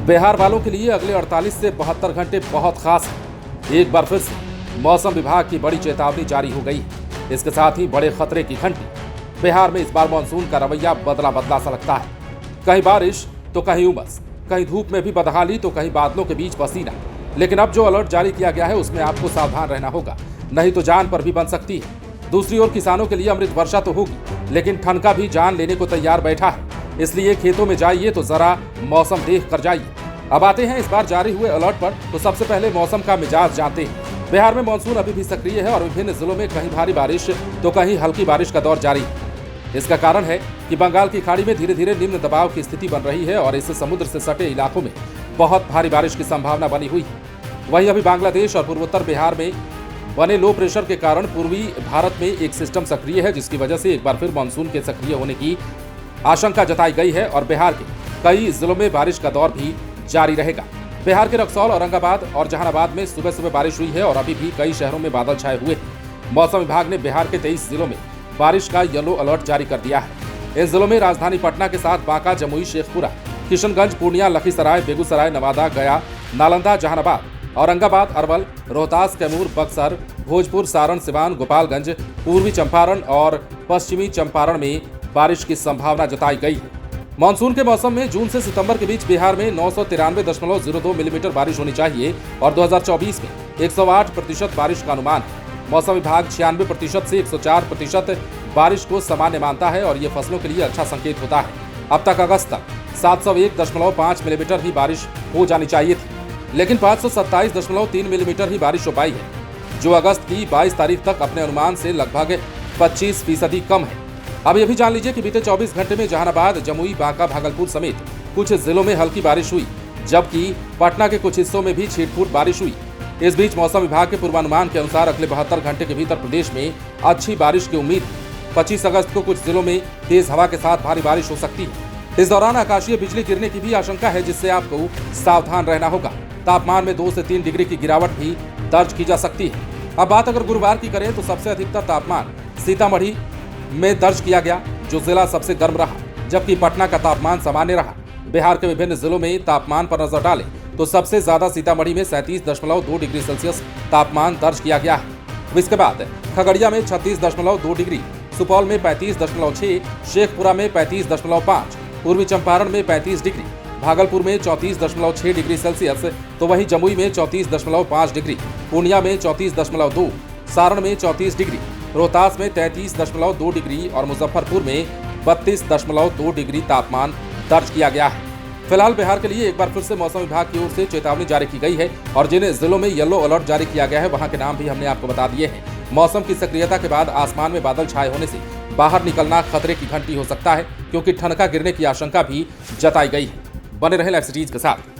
बिहार वालों के लिए अगले 48 से 72 घंटे बहुत खास है। एक बार फिर से मौसम विभाग की बड़ी चेतावनी जारी हो गई है। इसके साथ ही बड़े खतरे की घंटी। बिहार में इस बार मानसून का रवैया बदला बदला सा लगता है। कहीं बारिश तो कहीं उमस, कहीं धूप में भी बदहाली तो कहीं बादलों के बीच पसीना। लेकिन अब जो अलर्ट जारी किया गया है उसमें आपको सावधान रहना होगा, नहीं तो जान पर भी बन सकती है। दूसरी ओर किसानों के लिए अमृत वर्षा तो होगी, लेकिन ठनका भी जान लेने को तैयार बैठा है। इसलिए खेतों में जाइए तो जरा मौसम देख कर जाइए। अब आते हैं इस बार जारी हुए अलर्ट पर। तो सबसे पहले मौसम का मिजाज जानते हैं। बिहार में मानसून अभी भी सक्रिय है और विभिन्न जिलों में कहीं भारी बारिश तो कहीं हल्की बारिश का दौर जारी है। इसका कारण है कि बंगाल की खाड़ी में धीरे धीरे निम्न दबाव की स्थिति बन रही है और इससे समुद्र से सटे इलाकों में बहुत भारी बारिश की संभावना बनी हुई है। वहीं अभी बांग्लादेश और पूर्वोत्तर बिहार में बने लो प्रेशर के कारण पूर्वी भारत में एक सिस्टम सक्रिय है, जिसकी वजह से एक बार फिर मानसून के सक्रिय होने की आशंका जताई गई है और बिहार के कई जिलों में बारिश का दौर भी जारी रहेगा। बिहार के रक्सौल, औरंगाबाद और जहानाबाद में सुबह सुबह बारिश हुई है और अभी भी कई शहरों में बादल छाए हुए हैं। मौसम विभाग ने बिहार के 23 जिलों में बारिश का येलो अलर्ट जारी कर दिया है। इन जिलों में राजधानी पटना के साथ बांका, जमुई, शेखपुरा, किशनगंज, पूर्णिया, लखीसराय, बेगूसराय, नवादा, गया, नालंदा, जहानाबाद, औरंगाबाद, अरवल, रोहतास, कैमूर, बक्सर, भोजपुर, सारण, सिवान, गोपालगंज, पूर्वी चंपारण और पश्चिमी चंपारण में बारिश की संभावना जताई गई है। मानसून के मौसम में जून से सितंबर के बीच बिहार में 993.02 मिलीमीटर बारिश होनी चाहिए और 2024 में 108% बारिश का अनुमान है। मौसम विभाग 96% से 104% बारिश को सामान्य मानता है और ये फसलों के लिए अच्छा संकेत होता है। अब तक अगस्त तक 701.5 मिलीमीटर ही बारिश हो जानी चाहिए थी, लेकिन 527.3 मिलीमीटर ही बारिश हो पाई है, जो अगस्त की 22 तारीख तक अपने अनुमान से लगभग 25% कम है। अब ये भी जान लीजिए कि बीते 24 घंटे में जहानाबाद, जमुई, बांका, भागलपुर समेत कुछ जिलों में हल्की बारिश हुई, जबकि पटना के कुछ हिस्सों में भी छींट-फूट बारिश हुई। इस बीच मौसम विभाग के पूर्वानुमान के अनुसार अगले 72 घंटे के भीतर प्रदेश में अच्छी बारिश की उम्मीद है। 25 अगस्त को कुछ जिलों में तेज हवा के साथ भारी बारिश हो सकती है। इस दौरान आकाशीय बिजली गिरने की भी आशंका है, जिससे आपको सावधान रहना होगा। तापमान में 2 से 3 डिग्री की गिरावट भी दर्ज की जा सकती है। अब बात अगर गुरुवार की करें तो सबसे अधिकतर तापमान सीतामढ़ी में दर्ज किया गया, जो जिला सबसे गर्म रहा, जबकि पटना का तापमान सामान्य रहा। बिहार के विभिन्न जिलों में तापमान पर नजर डालें तो सबसे ज्यादा सीतामढ़ी में 37.2 डिग्री सेल्सियस तापमान दर्ज किया गया है। इसके बाद खगड़िया में 36.2 डिग्री, सुपौल में 35.6, शेखपुरा में 35.5, पूर्वी चंपारण में 35 डिग्री, भागलपुर में 34.6 डिग्री सेल्सियस, तो वहीं जमुई में 34.5 डिग्री, पूर्णिया में 34.2, सारण में 34 डिग्री, रोहतास में 33.2 डिग्री और मुजफ्फरपुर में 32.2 डिग्री तापमान दर्ज किया गया है। फिलहाल बिहार के लिए एक बार फिर से मौसम विभाग की ओर से चेतावनी जारी की गई है और जिन जिलों में येलो अलर्ट जारी किया गया है वहां के नाम भी हमने आपको बता दिए हैं। मौसम की सक्रियता के बाद आसमान में बादल छाए होने से बाहर निकलना खतरे की घंटी हो सकता है, क्योंकि ठनका गिरने की आशंका भी जताई गई है। बने रहे लाइव सिटीज के साथ।